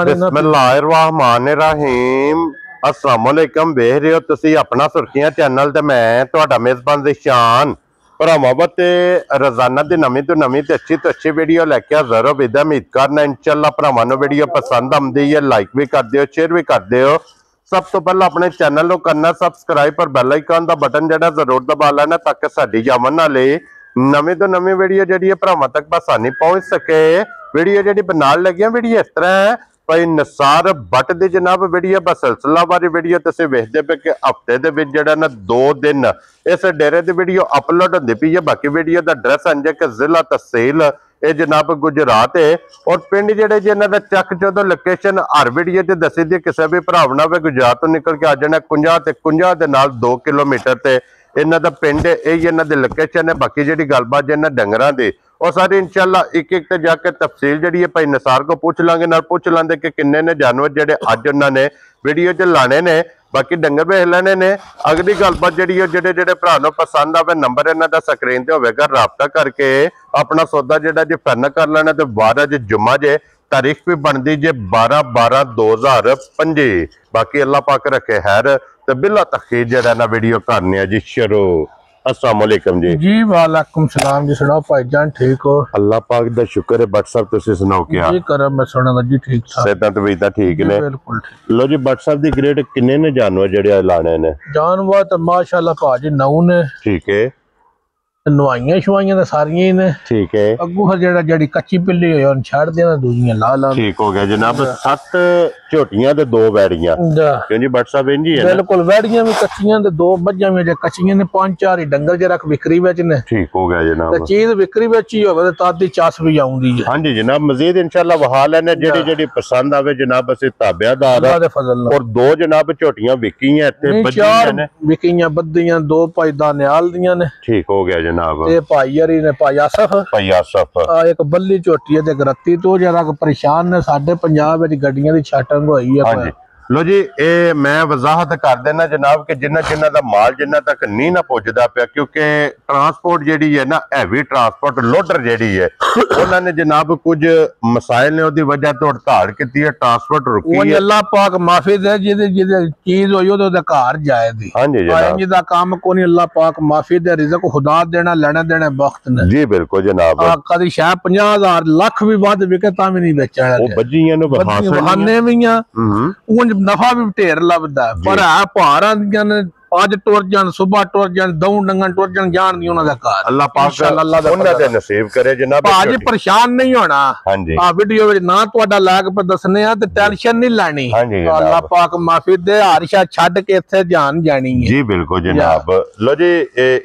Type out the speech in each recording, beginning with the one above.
बिस्मिल्लाहिर्रहमानिर्रहीम अस्सलामुअलैकुम वेख रहे हो तुसी अपना सुर्खियां चैनल ते मैं तुहाडा मेजबान ज़ीशान भरावां ते रोजाना दी नवीं तो अच्छी वीडियो लैके हाज़र हो। विद उम्मीद करना इंशाअल्लाह भरावां नूं वीडियो पसंद आउंदी है। लाइक भी कर दिओ, शेयर भी कर दिओ। सब तो पहले अपने चैनल को करना सबसक्राइब और बैल आइकन दा बटन जेड़ा जरूर दबा लेना ताकि साडी आवन वाली नवीं तो नवीं वीडियो जेड़ी भरावां तक बसानी पहुंच सके। वीडियो जी बनाने लगे वीडियो इस तरह है भाई निसार भट्ट की जनाब वीडियो बस सिलसिलावारी वीडियो तुम वेखते पे कि हफ्ते के ना 2 दिन इस डेरे की वीडियो अपलोड होती पी है। बाकी वीडियो का एड्रैस अंजे कि जिला तहसील ये जनाब गुजरात है और पिंड जेडे जी इन्हों का चक चौदह लोकेशन हर वीडियो च दसी दी। किसी भी भरा ना भी गुजरात तो निकल के आ जाना कुंजा के 2 किलोमीटर से इन्हों का पिंड है, यही इन्हों की लोकेशन है। बाकी जी गलबात जी इन्होंने डंगरां दी और सारी इंशाअल्लाह एक एक जाके तफसील जी है भाई निसार को पूछ लांगे ना पूछ लांगे कि किन्ने ने जानवर जेडे अज उन्होंने वीडियो च लाने ने। बाकी डंगर वेख लेने ने। अगली गलबात जी जेडे जेडे भरा नूं पसंद आवे नंबर इन्हां दा स्क्रीन ते होवेगा, राबता करके अपना सौदा जेडा जी फाइनल कर लेना। तो 12 ज जुम्मा जे तारीख भी बनती जे 12/12/2025। बाकी अल्लाह पाक रखे खैर तो बिला तखीर जरा ना वीडियो करनी है जी शुरू। अस्सलाम वालेकुम जी वालेकुम सलाम जी। सुनाओ भाईजान ठीक हो? अल्लाह पाक दा शुक्र है। बट साहब तुसी सुनाओ क्या जी कर मैं सुना जी ठीक ठाक सेहतां तबीयतां ठीक ने? बिल्कुल ठीक। लो जी बट साहब दी ग्रेड किन्ने ने जानवर जेडे लाने ने? जानवर तो माशाल्लाह भाजी 9 ने। ठीक है। नवाइयां शवाइयां तो सारियां ने। ठीक है। अगू फिर जेड़ा जेडी कच्ची पिल्ली होई उन छाड़ देना, दूजियां ला ला। ठीक हो गया जनाब। 7 झोटियां ते 2 वैड़ियां क्यों जी बट साहब इंजी है ना? बिल्कुल वैड़ियां भी कच्चियां ते 2 मज्जां भी जे कच्चियां ने। 5-4 ही डंगर जे रख विक्री विच ने। ठीक हो गया जनाब। ते चीज विक्री विच ही होवे ते तादी चास भी आउंदी है। हां जी जनाब मजीद इंशाअल्लाह वहा लेने जेडी जेडी पसंद आवे जनाब असि ताबेदार अल्लाह दे फजल और 2 जनाब झोटियां विकीयां इत्थे बद्धियां ने। विकीयां बद्धियां 2 भाई दानियाल दियां ने। ठीक हो गया जनाब। ते भाई यारी ने भाई आसफ एक बल्ली झोटी है ते गरती तो जरा परेशान ने। साडे पंजाब विच गड्डियां दी छाटंग होई है। हां जी लो जी ए मैं वजाहत कर देना जनाब कि जिन्ना जिन्ना दा माल जिन्ना तक नहीं ना पहुंचदा पिया क्योंकि ट्रांसपोर्ट जेडी है ना हैवी ट्रांसपोर्ट लोडर जेडी है उन्होंने जनाब कुछ मसाइल ने ओदी वजह तो हड़ताल की है, ट्रांसपोर्ट रुकी है। अल्लाह पाक माफी दे जिदे जिदे चीज होई ओदे घर जाए दी। हां जी जनाब जिदा काम कोनी अल्लाह पाक माफी दे। रिज़्क खुदा देना लेने देने वक्त ने। जी बिल्कुल जनाब। कदी शायद 50,000 लाख भी वध विके ता भी नहीं बेचना। वो बज्जियां नु बहाने भी उंज नफा भी ढेर लभदा पर है भारां दियां ने। आज टुर जान सुबह टुर जान दौड़ डंगन टुर जान दी उन्हां दा घर। अल्लाह पाक उन्हां दे नसीब करे जनाब। आज परेशान नहीं होना। हां जी आ वीडियो विच ना तुहाडा लाइक पर दसने आ ते टेंशन नहीं लेनी। हां जी अल्लाह पाक माफी दे। हारिशा छड्ड के इत्थे जान जानी है जी बिल्कुल जनाब। लो जी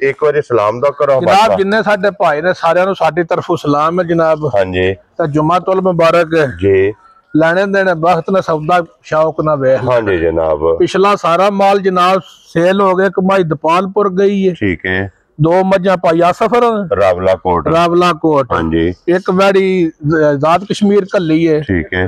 एक बारी सलाम दा करो जनाब जिन्ने साडे भाई ने सारियां नु साडी तरफों सलाम है जनाब। हां जी ते जुम्मातुल मुबारक जी। लेने देने वक्त ना सौदा शौक ना वेख। हां जी जनाब। पिछला सारा माल जनाब सेल हो गया। कमाई दपालपुर गई है। ठीक है। 2 मज्जां पाया सफर रावला कोट। हां जी एक वैड़ी आजाद कश्मीर कल्ली है। ठीक है।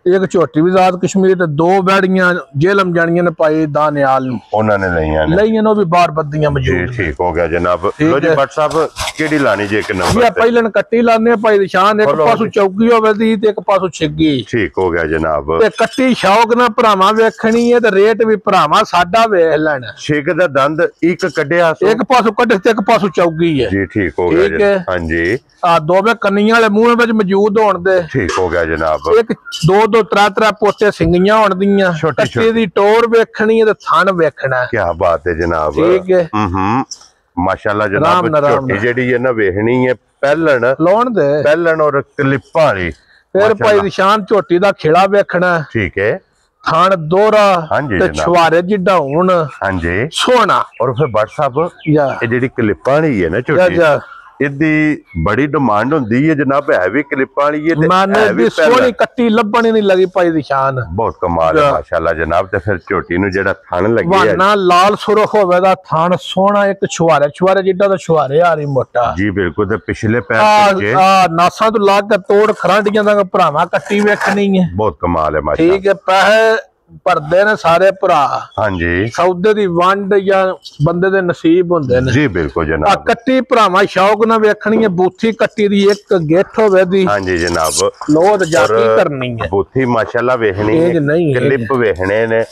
एक छोटी भी आजाद कश्मीर ते 2 वैड़ियां जेलम जानियां ने पाई दानियाल उन्होंने लईयां नो भी बाहर बद्दियां मौजूद। ठीक हो गया जनाब। लो जी बट साहब केड़ी लानी जे एक नंबर ये पहले कट्टी लाने भाई निशान एक पासों चौकी होवे दी ते एक पासों छिग्गी। ठीक हो गया जनाब। ते कट्टी शौक ना भरावां वेखणी है ते रेट भी भरावां साडा वेख लेना। छिग दा दंद एक कड्ढिया एक पासों कड्ढे ते एक पासों चौकी है जी। ठीक हो गया हां जी। आ 2 कन्नियां वाले मुंह विच मौजूद होण दे। ठीक हो गया जनाब। एक 2 3 पोते सिंगियां होण दियां। कट्टी दी टोर वेखणी है ते थन वेखना। क्या बात है जनाब। ठीक है। माशाल्लाह जनाब। छोटी जेडी है ना वेखनी है पहलन लोण दे पहलन और क्लिपां वाली। फिर भाई निशान झोटी दा खिला वेखना। ठीक है। थान दोरा ते छुआरे जिड्डा होण। हां जी सोना और फिर बट साहब ये जेडी क्लिपां वाली है ना छोटी इदी बड़ी डिमांड होंदी है जनाब। है भी क्लिपां वाली है मैंने भी सोनी कट्टी लभण नहीं लगी पाई निशान। बहुत कमाल है माशाल्लाह जनाब। ते फिर झोटी नु जेड़ा थन लगे है वाना लाल सुरख होवे दा थन सोना। एक छुआरे जिड्डा दा छुआरे आ रही मोटा जी बिल्कुल। ते पिछले पैर पीछे नासा तो लाग के तोड़ खरांडियां दा भरावा कट्टी वेखनी है। बहुत कमाल है माशाल्लाह। ठीक है। पैसे ਭਰਦੇ ਨੇ ਸਾਰੇ ਭਰਾ। ਹਾਂਜੀ ਸੌਦੇ ਦੀ ਵੰਡ ਜਾਂ ਬੰਦੇ ਦੇ ਨਸੀਬ ਹੁੰਦੇ ਨੇ ਜੀ ਬਿਲकुल ਆ जनाब। ਕੱਟੀ ਭਰਾਵਾਂ ਸ਼ੌਕ ਨਾਲ ਵੇਖਣੀ ਹੈ ਬੂਥੀ ਕੱਟੀ ਦੀ ਇੱਕ ਗਿੱਠ ਹੋਵੇ ਦੀ ਹਾਂਜੀ जनाब। ਲੋਧ ਜਾਤੀ ਕਰਨੀ ਹੈ ਬੂਥੀ ਮਾਸ਼ਾਅੱਲਾ ਵੇਖਣੀ ਇਹ ਨਹੀਂ ਹੈ ਕਲਿੱਪ ਵੇਖਣੇ ਨੇ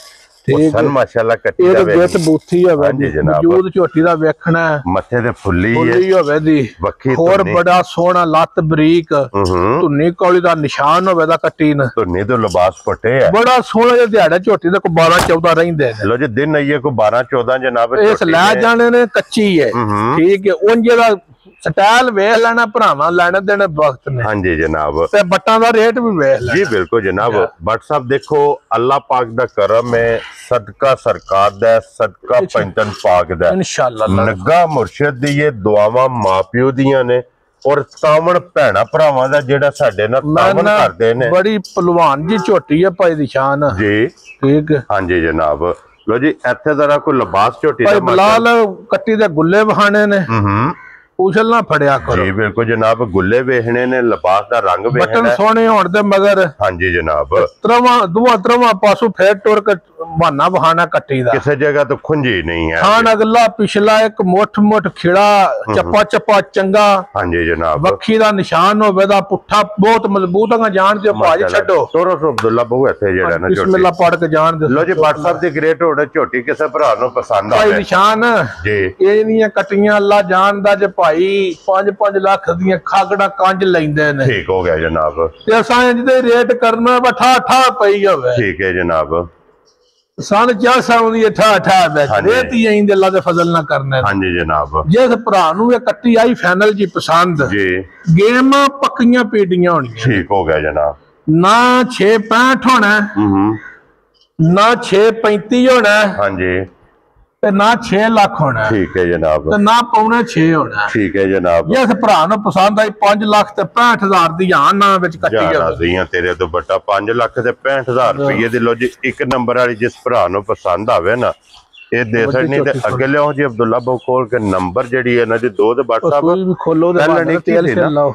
ਠੀਕ ਸਨ ਮਾਸ਼ਾਅੱਲਾ ਕੱਟੀ ਇਹ ਦਾ ਗਿੱਠ ਬੂਥੀ ਹੋਵੇ ਹਾਂਜੀ जनाब। ਵਜੂਦ ਝੋਟੀ ਦਾ ਵੇਖਣਾ ਮੱਥੇ ਤੇ ਫੁੱਲੀ ਹੈ ਬੋਲੀ ਹੋਵੇ ਦੀ ਵੱਖੀ ਹੋਰ ਧੁੰਨੀ। ਬੜਾ ਸੋਹਣਾ ਲੱਤ ਬਰੀਕ ਧੁੰਨੀ ਕੌਲੀ ਦਾ ਨਿਸ਼ਾਨ ਹੋਵੇ ਦਾ ਕੱਟੀ ਨੇ ਧੁੰਨੀ ਤੋਂ ਲਿਬਾਸ ਪਟੇ ਹੈ ਬੜਾ ਸੋਹਣਾ ਜਿਹਾ ਦਿਹਾੜਾ ਝੋਟੀ ਦੇ ਕੋ 12 14 ਰਹਿੰਦੇ ਨੇ लो जी दिन आइए को 12-14 जनाब। ਇਸ ਲੈ ਜਾਣੇ ਨੇ ਕੱਚੀ ਹੈ ਠੀਕ ਹੈ ਉਂਝ ਦਾ ਸਟਾਈਲ ਵੇਖ ਲੈਣਾ ਭਰਾਵਾਂ ਲੈਣੇ ਦੇਣੇ ਵਕਤ ਨੇ हाँ जी जनाब। ਤੇ ਬੱਟਾਂ ਦਾ ਰੇਟ ਵੀ ਵੇਖ ਲੈ जी बिल्कुल जनाब। भट्ट साहब देखो अल्लाह पाक दा करम है सदका सरकार दा सदका पंचन पाक दा ਇਨਸ਼ਾਅੱਲਾ नग्गा मुर्शिद दी ये दुआवां मां प्यो दियां ने और तावण भैणा भरावाਂ ਦਾ ਜਿਹੜਾ ਸਾਡੇ ਨਾਲ ਤਾਵਣ ਕਰਦੇ ਨੇ ਬੜੀ ਪਹਿਲਵਾਨ ਜੀ ਝੋਟੀ ਹੈ ਭਾਈ ਦੀ ਸ਼ਾਨ जी ਠੀਕ ਹੈ हाँ जी जनाब। लो जी ਇੱਥੇ ਜ਼ਰਾ ਕੋਈ ਲਿਬਾਸ ਝੋਟੀ ਭਾਈ ਬਲਾਲ ਕੱਟੀ ਦੇ ਗੁੱਲੇ ਵਹਾਣੇ ਨੇ ਉਛਲ ਨਾ ਫੜਿਆ ਕਰੋ जी बिल्कुल जनाब। गुल्ले वेखने ने लिबास दा रंग ਬਟਨ वेखना ਸੋਹਣੇ ਹੋਣ ਦੇ ਮਗਰ हाँ जी जनाब। ਤਰਵਾ ਪਾਸੋਂ ਫੇਰ ਟੁਰ ਕੇ ਬਹਾਨਾ ਬਹਾਨਾ ਕੱਟੀ ਦਾ किसी जगह तो खुंजी नहीं है। ਖਾਨ ਅਗਲਾ ਪਿਛਲਾ ਇੱਕ ਮੁੱਠ ਖਿੜਾ ਚੱਪਾ ਚੰਗਾ हाँ जी जनाब। ਵੱਖੀ ਦਾ ਨਿਸ਼ਾਨ ਹੋਵੇ ਦਾ ਪੁੱਠਾ ਬਹੁਤ ਮਜ਼ਬੂਤ ਆ ਜਾਣ ਤੇ ਭਾਜ ਛੱਡੋ ਤੋਰੋ ਅਬਦੁੱਲਾ ਬਹੁ ਇੱਥੇ ਜਿਹੜਾ ਨਾ ਝੋਟੀ ਬਿਸਮਿਲ੍ਲਾ ਪੜ ਕੇ ਜਾਣ ਦੇ ਲੋ ਜੀ ਭੱਟ ਸਾਹਿਬ ਦੀ ਗ੍ਰੇਟ ਹੋੜੇ ਝੋਟੀ ਕਿਸੇ ਭਰਾ ਨੂੰ ਪਸੰਦ ਭਾਈ ਆਵੇ ਨਿਸ਼ਾਨ ਜੀ ਇਹ ਨਹੀਂ ਕੱਟੀਆਂ ਅੱਲਾ ਜਾਣਦਾ ਜੇ ਭਾਈ 5 ਲੱਖ ਦੀਆਂ ਖਾਗੜਾ ਕੰਜ ਲੈਂਦੇ ਨੇ ਠੀਕ ਹੋ ਗਿਆ ਜਨਾਬ। ਤੇ ਅਸਾਂ ਜਿਹਦੇ ਰੇਟ ਕਰਨਾ ਬਠਾ ਠਾ ਪਈ ਹੋਵੇ ਠੀਕ ਹੈ ਜਨਾਬ। ਸਨ ਕਿਆ ਸਾਉਂਦੀ ਠਾ ਵਿੱਚ ਰੇਟ ਹੀ ਆਇੰਦੇ ਅੱਲਾ ਦੇ ਫਜ਼ਲ ਨਾ ਕਰਨੇ ਹਾਂਜੀ ਜਨਾਬ। ਜਿਸ ਭਰਾ ਨੂੰ ਇਹ ਕੱਟੀ ਆਈ ਫਾਈਨਲ ਜੀ ਪਸੰਦ ਜੀ ਗੇਮਾਂ ਪੱਕੀਆਂ ਪੀੜੀਆਂ ਹੋਣੀਆਂ ਠੀਕ ਹੋ ਗਿਆ ਜਨਾਬ। ਨਾ 665 ਹੋਣਾ ਨਾ 635 ਹੋਣਾ ਹਾਂਜੀ ਤੇ ਨਾ 6 ਲੱਖ ਹੋਣਾ ਠੀਕ ਹੈ ਜਨਾਬ। ਤੇ ਨਾ ਪੌਣਾ 6 ਹੋਣਾ ਠੀਕ ਹੈ ਜਨਾਬ। ਜਿਸ ਭਰਾ ਨੂੰ ਪਸੰਦ ਆਈ 5 ਲੱਖ ਤੇ 65,000 ਦੀ ਜਾਨ ਨਾ ਵਿੱਚ ਕੱਟੀ ਜਾਣਾ ਜਾਵੇ ਦੀਆਂ ਤੇਰੇ ਤੋਂ ਵੱਡਾ 5 ਲੱਖ ਤੇ 65,000 ਰੁਪਏ ਦੀ। ਲੋ ਜੀ ਇੱਕ ਨੰਬਰ ਵਾਲੀ ਜਿਸ ਭਰਾ ਨੂੰ ਪਸੰਦ ਆਵੇ ਨਾ ਇਹ ਦੇ ਸਕਣੀ ਤੇ ਅੱਗੇ ਲਿਆਓ ਜੀ ਅਬਦੁੱਲਾ ਬਹੁ ਕੋਲ ਕੇ ਨੰਬਰ ਜਿਹੜੀ ਹੈ ਨਾ ਜੀ 2 ਦੇ WhatsApp ਕੋਈ ਵੀ ਖੋਲੋ ਤੇ ਪਹਿਲਾਂ ਨਹੀਂ ਤੇਲ ਸੀ ਨਾ। ਲਾਓ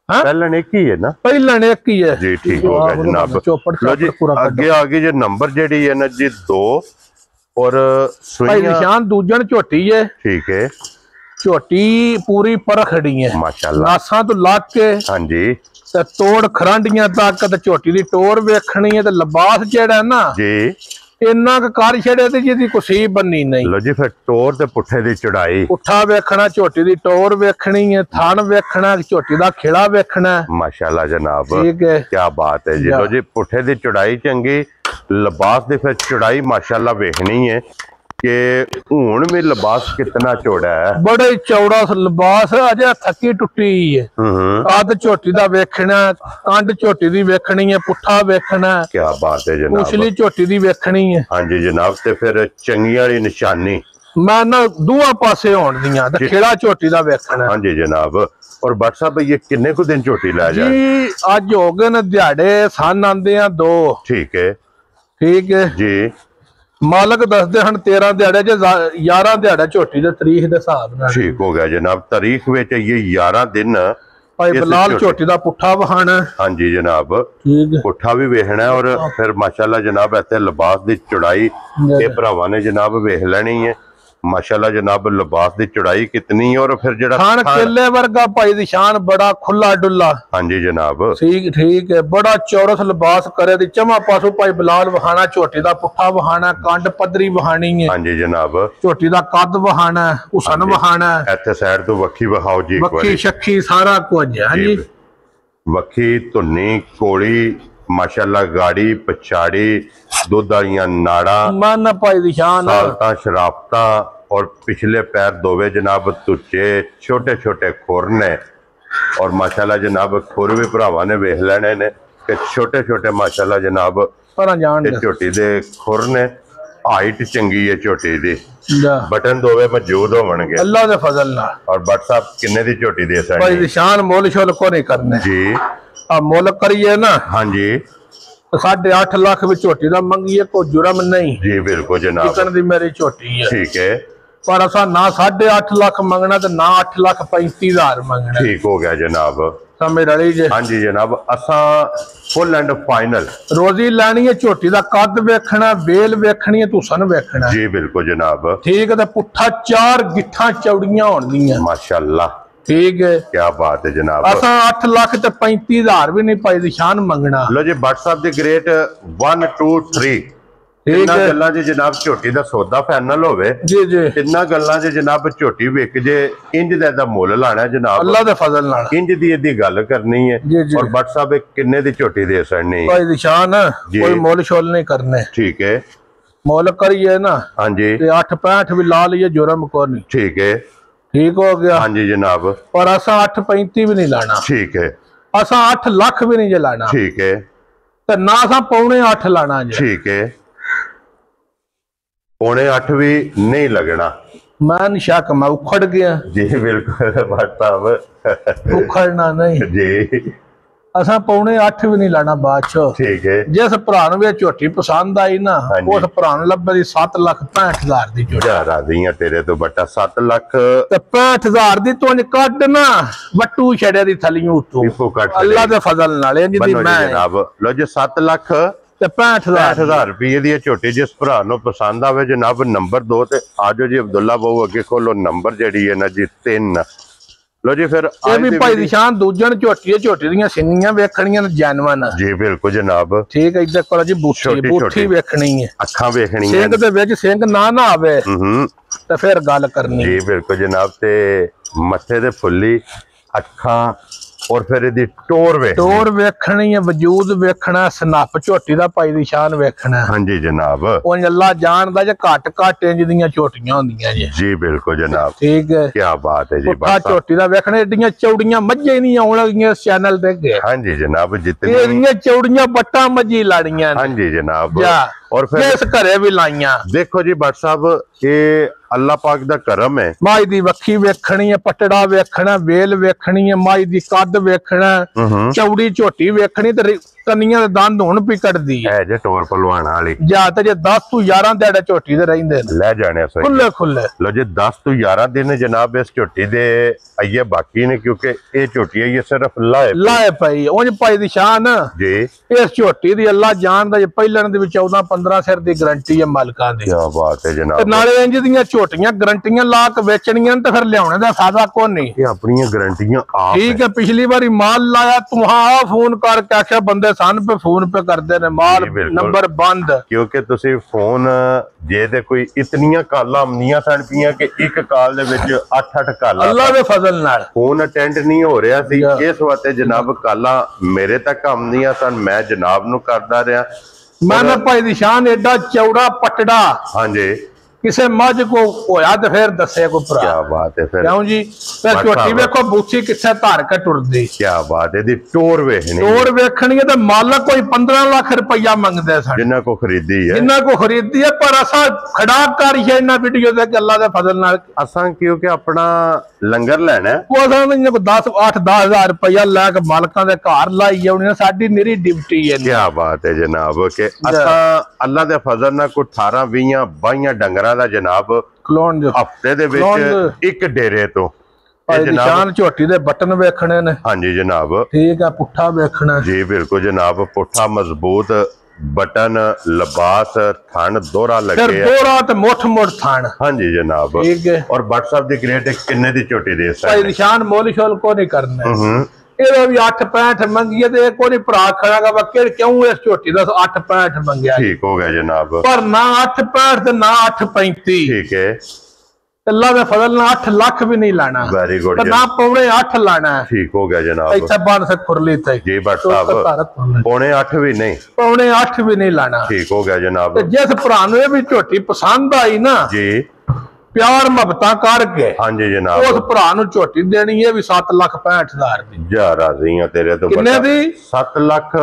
ਪਹਿਲਾਂ ਇੱਕ ਹੀ ਹੈ ਨਾ ਪਹਿਲਾਂ ਨੇ ਇੱਕ ਹੀ ਹੈ ਜੀ ਠੀਕ ਹੋ ਗਿਆ ਜਨਾਬ। ਲੋ ਜੀ ਅੱਗੇ ਆ ਗਈ ਜੇ ਨੰਬਰ ਜਿਹੜੀ ਹੈ ਨਾ ਜੀ 2 और भाई सुइयां निशान दूजन झोटी है ठीक है झोटी पूरी परखड़ी है माशाल्लाह नासा तो लाग के हाँ जी ते तोड़ खरांडियां तक ते झोटी दी टोर वेखनी है ते लिबास जेड़ा है ना जी इन्ना क कर छड़े ते जिदी कुसी बननी नहीं। लो जी फिर टोर ते पुठे दी चढ़ाई पुठा वेखना झोटी दी टोर वेखनी है थान वेखना झोटी दा खिड़ा वेखना माशाल्लाह जनाब। ठीक है क्या बात है जी। लो जी पुठे दी चढ़ाई चंगी लिबास दी फिर चढ़ाई माशाल्लाह वेखनी है कि हुण में लिबास कितना चौड़ा है। बड़े चौड़ा लिबास अजे थकी टुटी है आद झोटी दा वेखना कंड झोटी दी वेखनी है पुठा वेखना। क्या बात है जनाब। उछली झोटी दी वेखनी है हाँ जी जनाब। ते फिर चंगी वाली निशानी मैं ना दूआ पासे होण दियां ते खिड़ा झोटी दा वेखना। हाँ जी जनाब। और भट्ट साहब ये किन्ने को दिन झोटी लै जाए जी अज हो गए न दिहाड़े सन आंदे आ 2 ठीक है ठीक है जी। मालक दसदे हन 13 दिहाड़े जे 11 दिहाड़े झोटी दे तारीख दे हिसाब नाल ठीक हो गया जनाब। तारीख में ये 11 दिन भाई बलाल झोटी दा पुठा वहाना। हाँ जी जनाब। ठीक है पुठा भी वेखना है और फिर माशाल्लाह जनाब इत्थे लिबास दी चौड़ाई ये भरावां ने जनाब वेख लेनी है माशाल्लाह जनाब। लिबास दी चौड़ाई कितनी और फिर जेड़ा खान केले वर्गा भाई दी शान बड़ा खुला डुल्ला। हाँ जी जनाब। ठीक है बड़ा चौरस लिबास करे दी चमा पासों भाई बलाल वहाना झोटी दा पुठा वहाना कंड पदरी वहानी है। हाँ जी जनाब। झोटी दा कद वहाना हुसन वहाना इत्थे साइड तो वक्खी वखाओ जी एक वक्खी बारी शक्खी सारा कुछ है। हाँ जी वक्खी धुन्नी कोड़ी माशाल्लाह गाड़ी पछाड़ी दुध वालियां नाड़ा मन भाई दी शान सालता शराफता और पिछले पैर दोवे जनाब तुच्चे छोटे छोटे खुर ने और माशाल्लाह जनाब खुर भी भरावां ने वेख लेने ने कि छोटे छोटे माशाल्लाह जनाब पर जान दे झोटी दे खुर ने हाइट चंगी है झोटी दी जा बटन दोवे मौजूद होवणगे अल्लाह दे फजल नाल। और भट्ट साहब किन्ने दी झोटी दे भाई सकदे दी शान मोल शोल को नहीं करने जी। आ मोल करिए ना हाँ जी 8.5 लाख में झोटी दा मंगिए कोई जुर्म नहीं जी बिल्कुल जनाब। चिकन दी मेरी झोटी है ठीक है पर असा ना 8.5 लाख मंगना ते ना 8,35,000 मंगना। ठीक हो गया जनाब। ਸਮੇਂ ਰਲੀ ਜੇ। ਹਾਂਜੀ ਜਨਾਬ ਅਸਾਂ ਫੁੱਲ ਐਂਡ ਫਾਈਨਲ ਰੋਜ਼ੀ ਲੈਣੀ ਹੈ, ਝੋਟੀ ਦਾ ਕੱਦ ਵੇਖਣਾ, ਵੇਲ ਵੇਖਣੀ ਹੈ, ਤੁਸਨ ਵੇਖਣਾ ਜੀ ਬਿਲकुल जनाब। ठीक है। तो पुट्ठा 4 गिट्ठा चौड़ियां होणगियां माशाअल्लाह ठीक है। क्या बात है जनाब। असा 8 लाख ते 35,000 भी नहीं पाई निशान मंगना। लो जी WhatsApp दी ग्रेट 1 2 3 ਤਿੰਨਾਂ ਗੱਲਾਂ 'ਚ ਜਨਾਬ ਝੋਟੀ ਦਾ ਸੌਦਾ ਫਾਈਨਲ ਹੋਵੇ ਜੀ ਜੀ। ਤਿੰਨਾਂ ਗੱਲਾਂ 'ਚ ਜਨਾਬ ਝੋਟੀ ਵਿਕ ਜੇ ਇੰਜ ਦਾ ਇਹਦਾ ਮੁੱਲ ਲਾਣਾ ਜਨਾਬ ਅੱਲਾ ਦੇ ਫਜ਼ਲ ਨਾਲ ਇੰਜ ਦੀ ਇਹਦੀ ਗੱਲ ਕਰਨੀ ਹੈ। ਔਰ WhatsApp ਕਿੰਨੇ ਦੀ ਝੋਟੀ ਦੇ ਸੜਨੀ ਕੋਈ ਨਿਸ਼ਾਨ ਕੋਈ ਮੁੱਲ ਛੋਲ ਨਹੀਂ ਕਰਨੇ ठीक है। ਮੁੱਲ ਕਰੀਏ ਨਾ हाँ जी ਤੇ 8.65 ਵੀ ਲਾ ਲਈਏ ਜੁਰਮ ਕੋ ਨਹੀਂ ठीक है ठीक हो गया। हाँ जी जनाब पर असा 8.35 भी नहीं लाना ठीक है। असा 8 लाख भी नहीं जे लाना ठीक है। ते ना असा पौने 8 लाना जे ठीक है। पौने 8 भी नहीं लगना मैं शक मैं उखड़ गया जी बिल्कुल WhatsApp उखड़ना नहीं जी असा पौने 8 भी नहीं लाना बादशाह ठीक है। जिस भरा नु झोटी पसंद आई ना उस भरा नु लब्बे दी 7,65,000 दी झोटी जा राजी है तेरे तो बटा 7 लाख ते 65,000 दी तू कट ना वट्टू छड़े दी थलियों उतो अल्लाह दे फजल नाल इंज दी मैं जनाब लो जी 7 लाख ते 65,000 रुपये दी झोटी जिस भरा नु पसंद आवे जनाब नंबर 2 ते आजो जी अब्दुल्ला बहु अगे खोलो नंबर जेडी है ना जी 3 लो जी फिर ये भी भाई निशान दूजन झोटी ਦੀਆਂ ਸਿੰਗੀਆਂ ਵੇਖਣੀਆਂ ਨੇ ਜਾਨਵਨ जी बिल्कुल जनाब ठीक है। इधर कोला जी बूठी बूठी ਵੇਖਣੀ ਹੈ ਅੱਖਾਂ ਵੇਖਣੀਆਂ ਸਿੰਘ ਦੇ ਵਿੱਚ ਸਿੰਘ ਨਾ ਨਾ ਆਵੇ ਤੇ ਫਿਰ ਗੱਲ ਕਰਨੀ जी बिल्कुल जनाब ते मथे ते फुल्ली ਅੱਖਾਂ और फिर ਇਹਦੀ टोर ਵੇਖਣੀ ਹੈ ਵਜੂਦ ਵੇਖਣਾ ਸਨੱਪ ਝੋਟੀ ਦਾ ਭਾਈ ਦੀ ਸ਼ਾਨ ਵੇਖਣਾ हाँ जी जनाब ਉਹ ਅੱਲਾ ਜਾਣਦਾ ਜੇ ਘੱਟ ਇੰਜ ਦੀਆਂ ਝੋਟੀਆਂ ਹੁੰਦੀਆਂ ਜੀ जी बिल्कुल जनाब ठीक है। क्या बात है जी ਪੁੱਠਾ ਝੋਟੀ ਦਾ ਵੇਖਣਾ ਏਡੀਆਂ ਚੌੜੀਆਂ ਮੱਝਾਂ ਨਹੀਂ ਆਉਣ ਲੱਗੀਆਂ ਇਸ ਚੈਨਲ ਤੇ ਅੱਗੇ हाँ जी जनाब जितनी ਇਹਦੀਆਂ ਚੌੜੀਆਂ ਬੱਟਾਂ ਮੱਝੀ ਲਾੜੀਆਂ हाँ जी जनाब और फिर इस घरे भी लाइया देखो जी भट्ट साहब ये अल्लाह पाक दा करम है माई दी वक्खी वेखनी है पटड़ा वेखना वेल वेखनी है माई दी कद वेखना चौड़ी झोटी वेखनी ते कन्नियां दे दंद हुण भी कटदी है जे टोर पलवान वाली जा ते जे 10 तो 11 दिहाड़े झोटी दे रहिंदे ने ले जाने सही खुले खुले लो जी 10 तो 11 दिन जनाब इस झोटी दे आइए बाकी ने क्योंकि ये झोटी है ये सिर्फ लाए पई उंज पाई दी शान जी इस झोटी दी अल्लाह जानदा जे पहिलन दे 14-15 सिर दी गारंटी है मालकां दी। क्या बात है जनाब। नाले इंज दीयां झोटियां गारंटियां ला के बेचणियां ते फिर लियाउने दा फायदा कोई नहीं ये अपनी गारंटियां आप ठीक है। पिछली बारी माल लाया तुहां फोन करके आख्या बंदे सन पे फोन पे करते ने माल नंबर बंद क्योंकि तुसी फोन जे ते कोई इतनियां कालां आमदियां सन पियां कि एक काल दे विच 8-8 कालां अल्लाह दे फजल नाल फोन अटेंड नहीं हो रहा सी इस वास्ते जनाब कालां मेरे तक आमदियां सन मैं जनाब नू करदा रहा मैं भाई दी शान एडा चौड़ा पटड़ा हाँ जी किसे मझ को होया ते फिर दसे को भरा। क्या बात है फिर क्यों जी फिर झोटी वेखो बूथी किथे धार के टुरदी क्या बात है दी टोर वेखनी टोर वेखनी है ते मालक कोई 15 लाख रुपया मंगदे सन जिन्ना को खरीदी है जिन्ना को खरीदी है पर असा खड़ा कर है इना वीडियो दे कि अल्लाह दे फजल नाल असा क्योंकि अपना लंगर लेना है वो असा ने को 10-8-10 हजार रुपया ला के मालकां दे घर लाई आउणी साडी निरी ड्यूटी है। क्या बात है जनाब के असा अल्लाह दे फजल नाल को 18-20-22 डंगरा दा जनाब खलोण जो हफ्ते दे विच एक डेरे तो निशान झोटी दे बटन वेखने ने हाँ जी जनाब ठीक है। पुट्ठा वेखना जी बिल्कुल जनाब पुट्ठा मजबूत बटन लबास थान दोहरा लगे दोहरा ते मोठ थान हाँ जी जनाब ठीक है। और WhatsApp दी ग्रेट किन्ने दी छोटी दे भाई निशान मोल शोल को नहीं करना ਇਹਦਾ ਵੀ 8.65 ਮੰਗੀਏ ਤੇ ਕੋਈ ਨਹੀਂ ਭਰਾ ਖੜਾਗਾ ਵਕਰ ਕਿਉਂ ਇਸ ਝੋਟੀ ਦਾ 8.65 ਮੰਗਿਆ ठीक हो गया जनाब पर ना 8.65 ਤੇ ਨਾ 8.35 ठीक है। ਅੱਲਾ ਦੇ ਫਜ਼ਲ ਨਾਲ 8 ਲੱਖ ਵੀ ਨਹੀਂ ਲਾਣਾ वेरी गुड ਤੇ ਨਾ ਪੌਣੇ 8 ਲਾਣਾ ठीक हो गया जनाब ਇੱਥੇ ਬਣ ਸਕ ਖੁਰਲੀ ਤੇ जी भट्ट साहब पौने 8 भी नहीं पौने 8 भी नहीं लाना ठीक हो गया जनाब ਤੇ ਜਿਸ ਭਰਾ ਨੂੰ ਇਹ ਵੀ ਝੋਟੀ ਪਸੰਦ ਆਈ ਨਾ जी प्यार मुहब्बत करके हाँ जी जनाब उस भरा नु झोटी देनी है भी 7,65,000 दी जा राजी हां तेरे तो किन्ने दी 7 लाख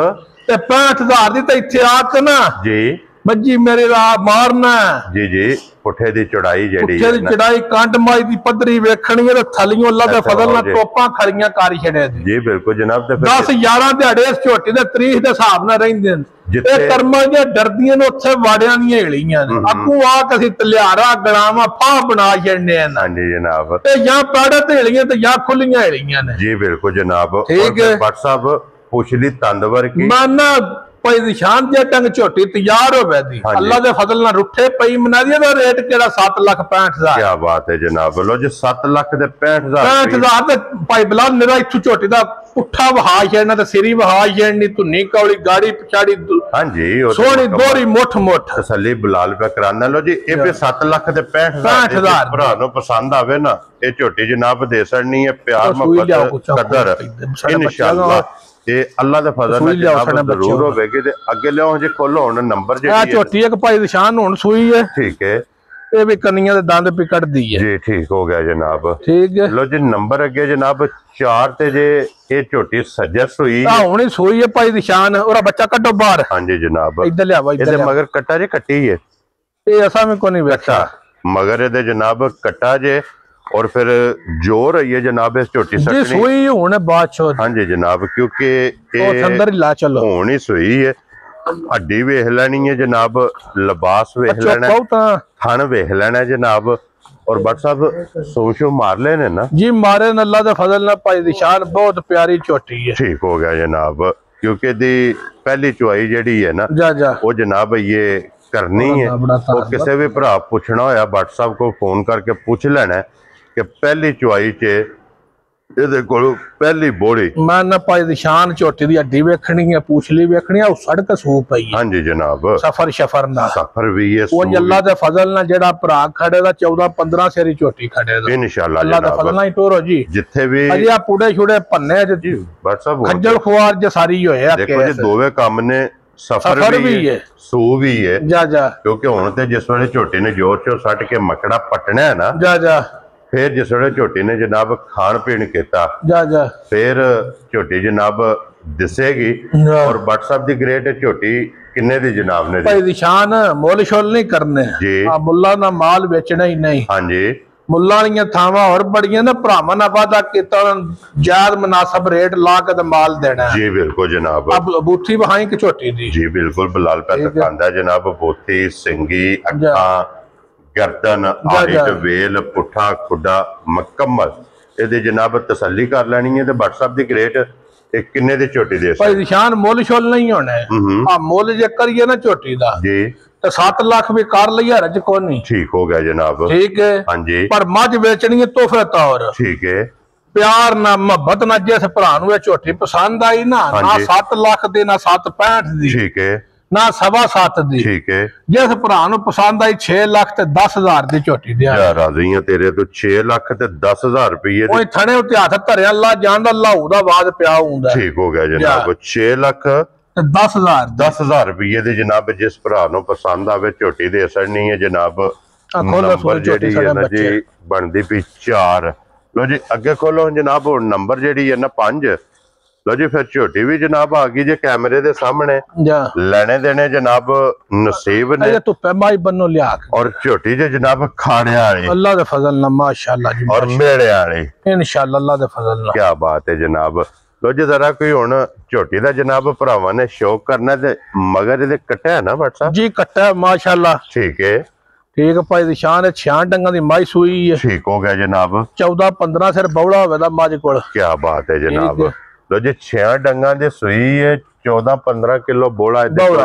ते 65,000 दी ते इत्थे आ के ना जी मज्जी मेरे रा मारना जी जी पुठे दी चौड़ाई जेड़ी पुठे दी चढ़ाई कंड माई दी पदरी वेखणी है ते थलियों अल्लाह दे फजल नाल टोपा खड़ियां कर छड़े दी जी बिल्कुल जनाब। ते 10-11 दिहाड़े इस झोटी दे तरीख दे हिसाब नाल रहिंदे ने जिथे कर्मां दी डरदियां ने उत्थे वाड़ियां दी हेलियां ने अगू आ के ਅਸੀਂ तलियारा गड़ावा फा बना छड़ने हैं। हां जी जनाब। ते या पाड़े ते हेलियां ते या खुलियां हेलियां ने जी बिल्कुल जनाब। ठीक है भट्ट साहब पुछली तंदवर की माना भाई निशान जे टंग झोटी तैयार हो बैठी अल्लाह दे फजल नाल रुठे पई मना दी दा रेट केड़ा 7,65,000। क्या बात है जनाब। लो जी 7,65,000 ते भाई बिलाल मेरा इथु झोटी दा पुठा वहा छड़ना ते सिरी वहा छड़नी धुनी कौली गाड़ी पिछाड़ी। हां जी सोहनी दोरी मुठ तसल्ली बिलाल पे कराना। लो जी ये भी 7,65,000 भरा नु पसंद आवे ना ये झोटी जनाब दे सड़नी है। प्यार मोहब्बत कदर इंशाअल्लाह ते अल्लाह दे फजल नाल जनाब जरूर होवेगी। ते अगे लियो जी खोलो हुन नंबर जेडी है झोटी एक भाई निशान हुन सूई है। ठीक है ये भी कन्नियां दे दंद भी कट दी है। जी ठीक हो गया जनाब। ठीक है लो जी नंबर अगे जनाब 4 ते जे ये झोटी सजस हुई हां हुन सूई है भाई निशान और बच्चा कटो बाहर। हां जी जनाब। इधर ले आवा इधर इधर मगर कट्टा जे कट्टी है ये ऐसा में को नहीं बैठा मगर इधर जनाब कट्टा जे और फिर जोर है ये जनाब इस झोटी जी सुई होने बादशाह। हां जी जनाब क्योंकि ये अंदर ही ला चलो होनी सुई है। हड्डी वेख लेनी है जनाब लिबास वेख लेना थन वेख लेना जनाब। और भट्ट साहब सोशो मार लेने ना जी मारे अल्लाह दे फजल नाल भाई निशान बहुत प्यारी झोटी है। ठीक हो गया जनाब क्योंकि दी पहली चुआई जेडी है ना वो जनाब ये करनी है। और किसी भी भरा पूछना होया भट्ट साहब को फोन करके पूछ लेना है कि पहली चुआई च ਇਹਦੇ ਕੋਲ ਪਹਿਲੀ ਬੋੜੀ ਮੈਂ ਨਾ ਭਾਈ ਨਿਸ਼ਾਨ ਝੋਟੀ ਦੀ ਹੱਡੀ ਵੇਖਣੀ ਹੈ ਪੂਛਲੀ ਵੇਖਣੀ ਹੈ ਉਹ ਸੜਕ ਸੂ ਪਈ ਹੈ। ਹਾਂਜੀ ਜਨਾਬ ਸਫਰ ਨਾਲ ਸਫਰ ਵੀ ਹੈ ਉਹ ਅੱਲਾ ਦੇ ਫਜ਼ਲ ਨਾਲ ਜਿਹੜਾ ਭਰਾ ਖੜੇ ਦਾ 14-15 ਸੇਰੀ ਝੋਟੀ ਖੜੇ ਦਾ ਇਨਸ਼ਾਅੱਲਾ ਅੱਲਾ ਦੇ ਫਜ਼ਲ ਨਾਲ ਹੀ ਟੋਰੋ ਜੀ ਜਿੱਥੇ ਵੀ ਅਜੇ ਆ ਪੂੜੇ ਛੁੜੇ ਭੰਨੇ ਜੀ WhatsApp ਖੱਜਲ ਖੁਆਰ ਜੇ ਸਾਰੀ ਹੋਏ ਆ ਦੇਖੋ ਜੀ ਦੋਵੇਂ ਕੰਮ ਨੇ ਸਫਰ ਵੀ ਹੈ ਸੂ ਵੀ ਹੈ ਜਾ ਕਿਉਂਕਿ ਹੁਣ ਤੇ ਜਿਸ ਵੇਲੇ ਝੋਟੀ ਨੇ ਜੋਰ ਚੋਂ ਸੱਟ ਕੇ ਮਕੜਾ ਪਟਣਾ ਹੈ ਨਾ ਜਾ फिर जिस वे झोटी ने जनाब खान पीन किया फिर झोटी जनाब दिसेगी। और भट्ट साहब दी ग्रेट झोटी किन्ने दी जनाब ने भाई निशान मोल शोल नहीं करने जी मुल्ला ना माल बेचना ही नहीं। हाँ जी मुल्ला वाली थावां और बड़ियां ना भरावां नाल वादा कीता जायज मुनासिब रेट ला के माल देना जी बिल्कुल जनाब। अब बूथी वहां की झोटी दी जी बिल्कुल बिलाल पे दिखांदा जनाब बूथी सिंगी अखा गर्दन हाइट वेल पुठा खुडा मुकम्मल ਇਹਦੇ ਜਨਾਬ ਤਸੱਲੀ ਕਰ ਲੈਣੀ ਹੈ। ਤੇ ਭट्ट साहब ਦੀ ਗ੍ਰੇਟ ਇਹ ਕਿੰਨੇ ਦੀ ਝੋਟੀ ਦੇ ਭਾਈ ਨਿਸ਼ਾਨ ਮੁੱਲ ਸ਼ੁੱਲ ਨਹੀਂ ਹੋਣਾ ਆ ਮੁੱਲ ਜੇ ਕਰੀਏ ਨਾ ਝੋਟੀ ਦਾ ਜੀ ਤੇ 7 ਲੱਖ ਵੀ ਕਰ ਲਈ ਹਰਜ ਕੋ ਨਹੀਂ। ਠੀਕ ਹੋ ਗਿਆ ਜਨਾਬ। ਠੀਕ ਹੈ ਹਾਂਜੀ ਪਰ ਮੱਝ ਵੇਚਣੀ ਹੈ ਤੋਹਫੇ ਤੌਰ। ਠੀਕ ਹੈ ਪਿਆਰ ਨਾਲ ਮੁਹੱਬਤ ਨਾਲ ਜਿਸ ਭਰਾ ਨੂੰ ਇਹ ਝੋਟੀ ਪਸੰਦ ਆਈ ਨਾ 7 ਲੱਖ ਦੇ ਨਾ 7.65 ਦੀ ਠੀਕ ਹੈ ना 7.25 दी। ठीक है जिस भरा नु पसंद आई 6 लाख ते 10,000 दी झोटी दे यार राजी हां तेरे तो 6 लाख ते 10,000 रुपये ओए थने उते हाथ धरे अल्लाह जानदा लाहू दा आवाज पिया हुंदा। ठीक हो गया जनाब 6 लाख ते 10,000 रुपये दे जनाब जिस भरा नु पसंद आवे झोटी दे असरनी है जनाब। नंबर जेडी है ना जी बनदी पी 4। लो जी अगे खोलो जनाब नंबर जेडी है ना 5। लो जी फिर झोटी भी जनाब आ गई जे कैमरे दे सामने लेने देने जनाब नसीब ने धुप्पे माई बनो लिया और झोटी जे जनाब खाने वाली अल्लाह दे फजल नाल माशाअल्लाह जी और मेड़े वाली इंशाअल्लाह अल्लाह दे फजल नाल। क्या बात है जनाब। लो जी जरा कोई हुन झोटी दा जनाब भरावां ने शौक करना ते मगर इहदे कट्टा है ना भट्ट साहब जी कट्टा है माशाअल्लाह। ठीक है ठीक है भाई निशान है 6 डंगा दी माई सूई है। ठीक हो गया जनाब 14-15 सिर बौड़ा होवे दा माज कोल। क्या बात है जनाब। लो जी 6 डंगा दे सुई है 14-15 किलो बोला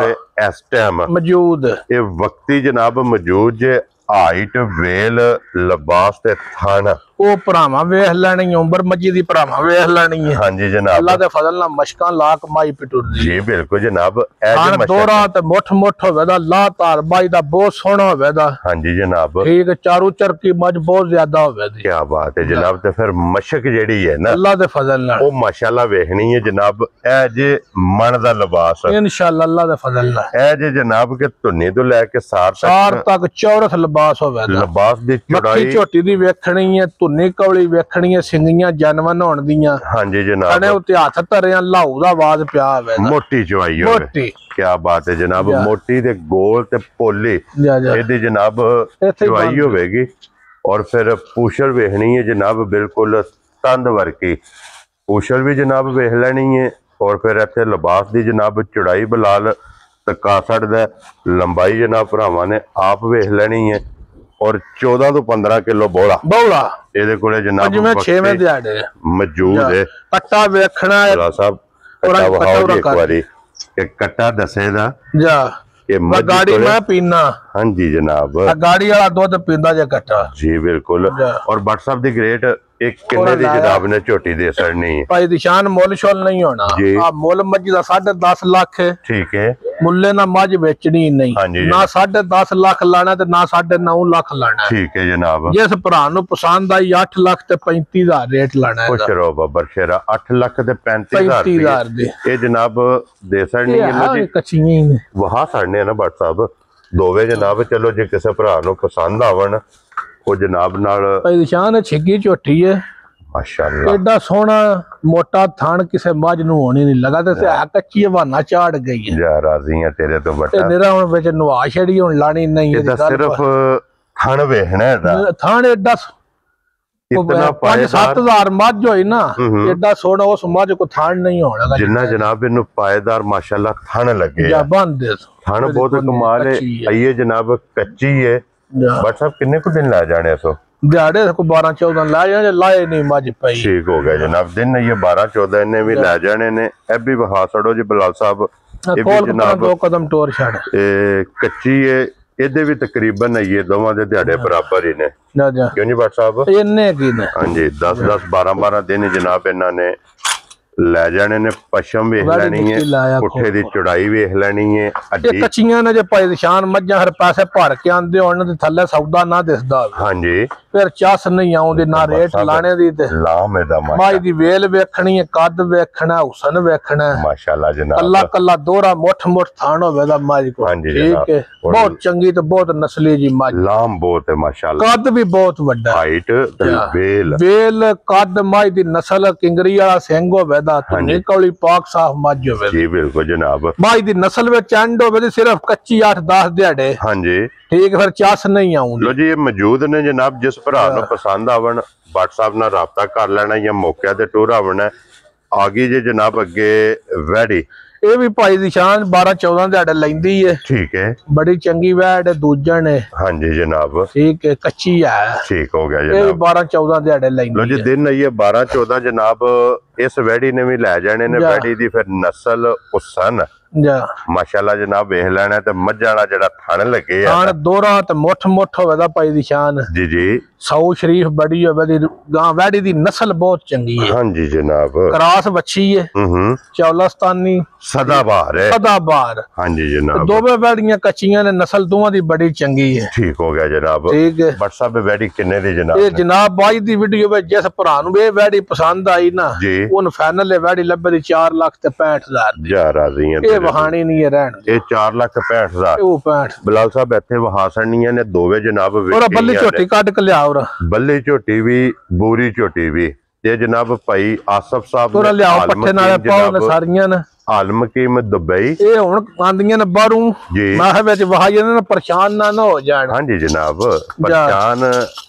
इस टाइम मौजूद ये वक्ती जनाब मौजूद जे हाइट वेल लिबास ते थाना ਉਹ ਭਰਾਵਾਂ ਵੇਖ ਲੈਣੀ ਉਮਰ ਮੱਜੀ ਦੀ ਭਰਾਵਾਂ ਵੇਖ ਲੈਣੀ ਹੈ। ਹਾਂਜੀ ਜਨਾਬ ਅੱਲਾ ਦੇ ਫਜ਼ਲ ਨਾਲ ਮਸ਼ਕਾਂ ਲਾ ਕਮਾਈ ਪਿਟੁਰਦੀ ਜੀ ਬਿਲਕੁਲ ਜਨਾਬ। ਇਹ ਦੋਰਾ ਤੇ ਮੁੱਠ ਹੋਵੇ ਦਾ ਲਾ ਤਾਰ ਬਾਈ ਦਾ ਬਹੁਤ ਸੋਹਣਾ ਹੋਵੇ ਦਾ। ਹਾਂਜੀ ਜਨਾਬ ਠੀਕ ਚਾਰੂ ਚਰਕੀ ਮੱਝ ਬਹੁਤ ਜ਼ਿਆਦਾ ਹੋਵੇ ਦੀ। ਕੀ ਬਾਤ ਹੈ ਜਨਾਬ। ਤੇ ਫਿਰ ਮਸ਼ਕ ਜਿਹੜੀ ਹੈ ਨਾ ਅੱਲਾ ਦੇ ਫਜ਼ਲ ਨਾਲ ਉਹ ਮਾਸ਼ਾਅੱਲਾ ਵੇਖਣੀ ਹੈ ਜਨਾਬ। ਇਹ ਜੇ ਮਨ ਦਾ ਲਿਬਾਸ ਇਨਸ਼ਾਅੱਲਾ ਅੱਲਾ ਦੇ ਫਜ਼ਲ ਨਾਲ ਇਹ ਜੇ ਜਨਾਬ ਕੇ ਧੁੰਨੀ ਤੋਂ ਲੈ ਕੇ ਸਾਰ ਤੱਕ ਚੌਰਸ ਲਿਬਾਸ ਹੋਵੇ ਲਿਬਾਸ ਦੀ ਚੌੜਾਈ ਝੋਟੀ ਦੀ ਵੇਖਣੀ ਹੈ ਧੁੰਨੀ ਕੌਲੀ ਵੇਖਣੀ ਹੈ ਸਿੰਗੀਆਂ ਜਨਮਨ ਹੋਣ ਦੀਆਂ ਹਾਂਜੀ ਜਨਾਬ ਅਣੇ ਉੱਤੇ ਹੱਥ ਧਰਿਆ ਲਾਹੂ ਦਾ ਆਵਾਜ਼ ਪਿਆ ਹੋਵੇ ਮੋਟੀ ਚਵਾਈ ਹੋਵੇ ਮੋਟੀ ਕੀ ਬਾਤ ਹੈ ਜਨਾਬ ਮੋਟੀ ਤੇ ਗੋਲ ਤੇ ਪੋਲੀ ਇਹਦੀ ਜਨਾਬ ਚਵਾਈ ਹੋਵੇਗੀ ਔਰ ਫਿਰ ਪੂਛਲ ਵੇਖਣੀ ਹੈ ਜਨਾਬ ਬਿਲਕੁਲ ਤੰਦ ਵਰਗੀ ਪੂਛਲ ਵੀ ਜਨਾਬ ਵੇਖ ਲੈਣੀ ਹੈ ਔਰ ਫਿਰ ਇੱਥੇ ਲਿਬਾਸ ਦੀ ਜਨਾਬ ਚੌੜਾਈ ਬਲਾਲ ਤੇ ਕਾਸੜ ਦਾ ਲੰਬਾਈ ਜਨਾਬ ਭਰਾਵਾਂ ਨੇ ਆਪ ਵੇਖ ਲੈਣੀ ਹੈ ਔਰ 14 ਤੋਂ 15 ਕਿਲੋ ਬੋਲਾ ਇਹਦੇ ਕੋਲੇ ਜਨਾਬ ਜਿਵੇਂ 6ਵੇਂ ਦਿਹਾੜੇ ਮੌਜੂਦ ਹੈ ਕੱਟਾ ਵੇਖਣਾ ਹੈ ਸਾਹਿਬ ਕੱਟਾ ਵਹਾਓ ਇੱਕ ਵਾਰੀ ਕਿ ਕੱਟਾ ਦੱਸੇ ਦਾ ਕਿ ਗਾੜੀ ਮੈਂ ਪੀਣਾ ਹਾਂਜੀ ਜਨਾਬ ਗਾੜੀ ਵਾਲਾ ਦੁੱਧ ਪੀਂਦਾ ਜੇ ਕੱਟਾ ਜੀ ਬਿਲਕੁਲ ਔਰ WhatsApp ਦੀ ਗ੍ਰੇਟ ਇੱਕ ਕਿੰਨੇ ਦੀ ਜਨਾਬ ਨੇ ਝੋਟੀ ਦੇ ਸੜਨੀ ਹੈ ਭਾਈ ਦੀ ਸ਼ਾਨ ਮੁੱਲ ਸ਼ੁੱਲ ਨਹੀਂ ਹੋਣਾ ਆ ਮੁੱਲ ਮੱਝ ਦਾ 10.5 ਲੱਖ ਠੀਕ ਹੈ ਮੁੱਲੇ ਨਾਲ ਮੱਝ ਵੇਚਣੀ ਨਹੀਂ ਨਾ 10.5 ਲੱਖ ਲਾਣਾ ਤੇ ਨਾ 9.5 ਲੱਖ ਲਾਣਾ ਠੀਕ ਹੈ ਜਨਾਬ ਜਿਸ ਭਰਾ ਨੂੰ ਪਸੰਦ ਆਈ 8 ਲੱਖ ਤੇ 35,000 ਰੇਟ ਲਾਣਾ ਹੈ ਖੁਸ਼ ਰਹੋ ਬਾਬਾ ਸ਼ੇਰਾ 8 ਲੱਖ ਤੇ 35,000 ਦੇ ਇਹ ਜਨਾਬ ਦੇ ਸੜਨੀ ਹੈ ਜੀ ਕੱਚੀਆਂ ਹੀ ਨੇ ਵਹਾ ਸੜਨੇ ਨਾ WhatsApp ਦੋਵੇਂ ਜਨਾਬ ਚਲੋ ਜੇ ਕਿਸੇ ਭਰਾ ਨੂੰ ਪਸੰਦ ਆਵਣ ਉਹ ਜਨਾਬ ਨਾਲ ਭਾਈ ਨਿਸ਼ਾਨ ਛਿੱਗੀ ਝੋਟੀ ਹੈ ਮਾਸ਼ਾਅੱਲਾ ਐਡਾ ਸੋਹਣਾ ਮੋਟਾ ਥਣ ਕਿਸੇ ਮੱਝ ਨੂੰ ਹੋਣੀ ਨਹੀਂ ਲਗਾ ਤੇ ਕੱਚੀ ਹਵਾਨਾ ਚਾੜ ਗਈ ਹੈ ਯਾ ਰਾਜ਼ੀ ਆ ਤੇਰੇ ਤੋਂ ਬਟਾ ਤੇ ਨਿਰਾ ਹੁਣ ਵਿੱਚ ਨਵਾ ਛੜੀ ਹੁਣ ਲਾਣੀ ਨਹੀਂ ਇਹਦਾ ਸਿਰਫ ਥਣ ਵੇਖਣਾ ਇਹਦਾ ਥਣ ਐਡਾ ਇਤਨਾ 5-7,000 ਮੱਝ ਹੋਈ ਨਾ ਐਡਾ ਸੋਹਣਾ ਉਸ ਮੱਝ ਕੋ ਥਣ ਨਹੀਂ ਹੋਣਾ ਜਿੰਨਾ ਜਨਾਬ ਇਹਨੂੰ ਪਾਇਦਾਰ ਮਾਸ਼ਾਅੱਲਾ ਥਣ ਲੱਗੇ ਜਾਂ ਬੰਦੇ ਥਣ ਬਹੁਤ ਕਮਾਲ ਹੈ ਆਈਏ ਜਨਾਬ ਕੱਚੀ ਹੈ WhatsApp ਕਿੰਨੇ ਕੁ ਦਿਨ ਲਾ ਜਾਣੇ ਸੋ ਦਿਹਾੜੇ ਕੋ 12-14 ਲਾ ਜਾਣੇ ਲਾਏ ਨਹੀਂ ਮੱਝ ਪਈ ਠੀਕ ਹੋ ਗਿਆ ਜਨਾਬ ਦਿਨ ਇਹ 12-14 ਇਹਨੇ ਵੀ ਲੈ ਜਾਣੇ ਨੇ ਇਹ ਵੀ ਵਹਾ ਛੜੋ ਜੀ ਬਲਾਲ ਸਾਹਿਬ ਇਹ ਵੀ ਜਨਾਬ 2 ਕਦਮ ਟੋਰ ਛੱਡ ਇਹ ਕੱਚੀ ਹੈ ਇਹਦੇ ਵੀ ਤਕਰੀਬਨ ਇਹ ਦੋਵਾਂ ਦੇ ਦਿਹਾੜੇ ਬਰਾਬਰ ਹੀ ਨੇ ਕਿਉਂ ਨਹੀਂ WhatsApp ਇੰਨੇ ਕੀ ਨੇ ਹਾਂਜੀ 10-10 12-12 ਦਿਨ ਜਨਾਬ ਇਹਨਾਂ ਨੇ ਲੈ ਜਾਣੇ ਨੇ ਪਸ਼ਮ ਵੇਖ ਲੈਣੀ ਹੈ ਪੁੱਠੇ ਦੀ ਚੌੜਾਈ ਵੇਖ ਲੈਣੀ ਹੈ ਅੱਡੀ ਕੱਚੀਆਂ ਨੇ ਜੇ ਭਾਈ ਨਿਸ਼ਾਨ ਮੱਝਾਂ ਹਰ ਪਾਸੇ ਭਰ ਕੇ ਆਂਦੇ ਹੋਣ ਤੇ ਥੱਲੇ ਸੌਦਾ ਨਾ ਦਿਸਦਾ ਹਾਂਜੀ ਫਿਰ ਚਸ ਨਹੀਂ ਆਉਂਦੀ ਨਾ ਰੇਟ ਲਾਣੇ ਦੀ ਤੇ ਲਾਮ ਇਹਦਾ ਮਾਈ ਦੀ ਵੇਲ ਵੇਖਣੀ ਹੈ ਕੱਦ ਵੇਖਣਾ ਹੁਸਨ ਵੇਖਣਾ ਮਾਸ਼ਾਅੱਲਾ ਜਨਾਬ ਕੱਲਾ ਕੱਲਾ ਦੋਰਾ ਮੁੱਠ ਥਾਣ ਹੋਵੇ ਦਾ ਮਾਈ ਕੋ ਠੀਕ ਹੈ ਬਹੁਤ ਚੰਗੀ ਤੇ ਬਹੁਤ ਨਸਲੀ ਜੀ ਮੱਝ ਲਾਮ ਬਹੁਤ ਹੈ ਮਾਸ਼ਾਅੱਲਾ ਕੱਦ ਵੀ ਬਹੁਤ ਵੱਡਾ ਹਾਈਟ ਤੇ ਵੇਲ ਕੱਦ ਮਾਈ ਦੀ ਨਸਲ ਕਿੰਗਰੀ ਵਾਲਾ ਸਿੰਘ ਹੋਵੇ ਧੁੰਨੀ ਕੌਲੀ ਪਾਕ ਸਾਫ ਮੱਝ ਹੋਵੇ ਜੀ ਬਿਲਕੁਲ ਜਨਾਬ ਮਾਈ ਦੀ ਨਸਲ ਵਿੱਚ ਐਂਡ ਹੋਵੇ ਤੇ ਸਿਰਫ ਕੱਚੀ 8-10 ਦਿਹਾੜੇ ਹਾਂਜੀ ਠੀਕ ਫਿਰ ਚਸ ਨਹੀਂ ਆਉਂਦੀ ਲੋ ਜੀ ਇਹ ਮੌਜੂਦ ਨੇ ਜਨਾਬ ਜਿਸ ਭਰਾ ਨੂੰ ਪਸੰਦ ਆਵਣ WhatsApp ਨਾਲ ਰਾਬਤਾ ਕਰ ਲੈਣਾ ਜਾਂ ਮੌਕੇ ਤੇ ਟੂਰ ਆਵਣਾ ਆ ਗਈ ਜੇ ਜਨਾਬ ਅੱਗੇ ਵੈੜੀ ਇਹ ਵੀ ਭਾਈ ਦੀ ਸ਼ਾਨ 12-14 ਦਿਹਾੜੇ ਲੈਂਦੀ ਹੈ ਠੀਕ ਹੈ ਬੜੀ ਚੰਗੀ ਵੈੜ ਦੂਜਣ ਨੇ ਹਾਂਜੀ ਜਨਾਬ ਠੀਕ ਹੈ ਕੱਚੀ ਹੈ ਠੀਕ ਹੋ ਗਿਆ ਜਨਾਬ ਇਹ 12-14 ਦਿਹਾੜੇ ਲੈਂਦੀ ਲੋ ਜੀ ਦਿਨ ਇਹ 12-14 ਜਨਾਬ ਇਸ ਵੈੜੀ ਨੇ ਵੀ ਲੈ ਜਾਣੇ ਨੇ ਵੈੜੀ ਦੀ ਫਿਰ ਨਸਲ ਹੁਸਨ ਮਾਸ਼ਾਅੱਲਾ ਜਨਾਬ ਵੇਖ ਲੈਣਾ ਤੇ ਮੱਝਾਂ ਵਾਲਾ ਜਿਹੜਾ ਥਣ ਲੱਗੇ ਆ ਥਣ ਦੋਰਾ ਤੇ ਮੁੱਠ ਹੋਵੇ ਦਾ ਭਾਈ ਦੀ ਸ਼ਾਨ ਜੀ ਜੀ ਸੌ ਸ਼ਰੀਫ ਬੜੀ ਹੋਵੇ ਦੀ ਗਾਂ ਵੈੜੀ ਦੀ ਨਸਲ ਬਹੁਤ ਚੰਗੀ ਹੈ ਹਾਂਜੀ ਜਨਾਬ ਕਰਾਸ ਵੱਛੀ ਹੈ ਚੌਲਸਤਾਨੀ ਸਦਾਬਾਰ ਹੈ ਸਦਾਬਾਰ ਹਾਂਜੀ ਜਨਾਬ ਦੋਵੇਂ ਵੈੜੀਆਂ ਕੱਚੀਆਂ ਨੇ ਨਸਲ ਦੋਵਾਂ ਦੀ ਬੜੀ ਚੰਗੀ ਹੈ ਠੀਕ ਹੋ ਗਿਆ ਜਨਾਬ ਠੀਕ ਹੈ WhatsApp ਵੈੜੀ ਕਿੰਨੇ ਦੀ ਜਨਾਬ ਇਹ ਜਨਾਬ ਬਾਈ ਦੀ ਵੀਡੀਓ ਵਿੱਚ ਜਿਸ ਭਰਾ ਨੂੰ ਇਹ ਵੈੜੀ ਪਸੰਦ ਆਈ ਨਾ ਉਹਨੂੰ ਫਾਈਨਲ ਇਹ ਵੈੜੀ ਲੱਭੇ ਦੀ 4,65,000 ਜਾ ਰਾਜ਼ੀ ਹੈ ਇਹ ਵਹਾਣੀ ਨਹੀਂ ਹੈ ਰਹਿਣ ਇਹ 4,65,000 ਉਹ 65 ਬਲਾਲ ਸਾਹਿਬ ਇੱਥੇ ਵਹਾ ਸੜਨੀਆਂ ਨੇ ਦੋਵੇਂ ਜਨਾਬ ਔਰ ਬੱਲੀ ਝੋਟੀ ਕੱਢ ਕੇ ਲਿਆ ਔਰ ਬੱਲੀ ਝੋਟੀ ਵੀ ਬੂਰੀ ਝੋਟੀ ਵੀ ਤੇ ਜਨਾਬ ਭਾਈ ਆਸਫ ਸਾਹਿਬ ਨੇ ਲਿਆਓ ਪੱਠੇ ਨਾਲ ਪਾਉ ਨੇ ਸਾਰੀਆਂ ਨੇ ਆਲਮ ਕੀਮਤ ਦੁਬਈ ਇਹ ਹੁਣ ਆਂਦੀਆਂ ਨੇ ਬਾਹਰੋਂ ਮਾਹ ਵਿੱਚ ਵਹਾ ਜਾਂਦੇ ਨੇ ਪਰੇਸ਼ਾਨ ਨਾ ਹੋ ਜਾਣ ਹਾਂਜੀ ਜਨਾਬ ਪਰੇਸ਼ਾਨ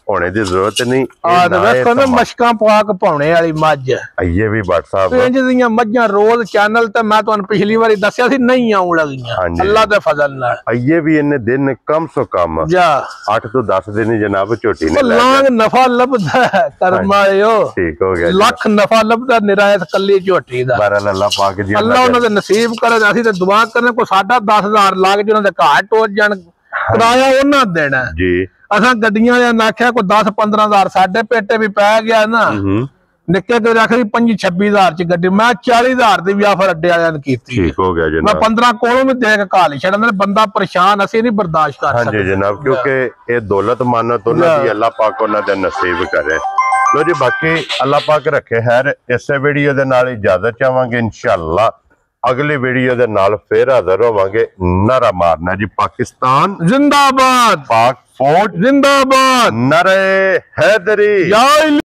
ਹੋਣੇ ਦੀ ਜ਼ਰੂਰਤ ਨਹੀਂ ਆ ਵੇਖੋ ਨਾ ਮਸ਼ਕਾਂ ਪਵਾ ਕੇ ਪਾਉਣੇ ਵਾਲੀ ਮੱਝ ਇਹ ਵੀ WhatsApp ਇੰਜ ਦੀਆਂ ਮੱਝਾਂ ਰੋਜ਼ ਚੈਨਲ ਤੇ ਮੈਂ ਤੁਹਾਨੂੰ ਪਿਛਲੀ ਵਾਰੀ ਦੱਸਿਆ ਸੀ ਨਹੀਂ ਆਉਣ ਲੱਗੀਆਂ ਅੱਲਾ ਦੇ ਫਜ਼ਲ ਨਾਲ ਇਹ ਵੀ ਇਹਨੇ ਦਿਨ ਕਮ ਸੋ ਕਮ 8 ਤੋਂ 10 ਦਿਨ ਜਨਾਬ ਝੋਟੀ ਨੇ ਲਾਂਗ ਨਫਾ ਲੱਭਦਾ ਕਰਮਾਇਓ ਠੀਕ ਹੋ ਗਿਆ ਲੱਖ ਨਫਾ ਲੱਭਦਾ ਨਿਰਾਇਤ ਕੱਲੀ ਝੋਟੀ ਦਾ ਬਹਰਹਾਲ ਅੱਲਾ ਪਾਕ ਜੀ ਉਹਨਾਂ ਦੇ ਨਸੀਬ ਕਰੇ ਅਸੀਂ ਤੇ ਦੁਆ ਕਰਨੇ ਕੋਈ ਸਾਡਾ 10,000 ਲੱਗ ਜੇ ਉਹਨਾਂ ਦੇ ਘਰ ਟੋਚ ਜਾਣ ਕਿਰਾਇਆ ਉਹਨਾਂ ਦੇਣਾ ਜੀ ਅਸਾਂ ਗੱਡੀਆਂ ਵਾਲਿਆਂ ਨੇ ਆਖਿਆ ਕੋਈ 10-15,000 ਸਾਡੇ ਪੇਟੇ ਵੀ ਪੈ ਗਿਆ ਨਾ ਨਿੱਕੇ ਤੇ ਰੱਖ ਲਈ 25-26,000 ਚ ਗੱਡੀ ਮੈਂ 40,000 ਦੀ ਵੀ ਆਫਰ ਅੱਡੇ ਵਾਲਿਆਂ ਨੇ ਕੀਤੀ ਠੀਕ ਹੋ ਗਿਆ ਜਨਾਬ ਮੈਂ 15 ਕੋਲੋਂ ਵੀ ਦੇ ਕੇ ਘਾਲ ਹੀ ਛੱਡਦਾ ਬੰਦਾ ਪਰੇਸ਼ਾਨ ਅਸੀਂ ਨਹੀਂ ਬਰਦਾਸ਼ਤ ਕਰ ਸਕਦੇ ਹਾਂਜੀ ਜਨਾਬ ਕਿਉਂਕਿ ਇਹ ਦੌਲਤ ਮਾਨਤ ਉਹਨਾਂ ਦੀ ਅੱਲਾ ਪਾਕ ਉਹਨਾਂ ਦੇ ਨਸੀਬ ਕਰੇ ਲੋ ਜੀ ਬਾਕੀ ਅੱਲਾ ਪਾਕ ਰੱਖੇ ਖੈਰ ਇਸੇ ਵੀਡੀਓ ਦੇ ਨਾਲ ਇਜਾਜ਼ਤ ਚਾਹਾਂਗੇ ਇਨਸ਼ਾਅੱਲਾ ਅਗਲੀ ਵੀਡੀਓ ਦੇ ਨਾਲ ਫੇਰ ਹਾਜ਼ਰ ਹੋਵਾਂਗੇ ਨਾਰਾ ਮਾਰਨਾ ਜੀ ਪਾਕਿਸਤਾਨ ਜ਼ਿੰਦਾਬਾਦ ਪਾਕ फौज जिंदाबाद, नारे हैदरी। या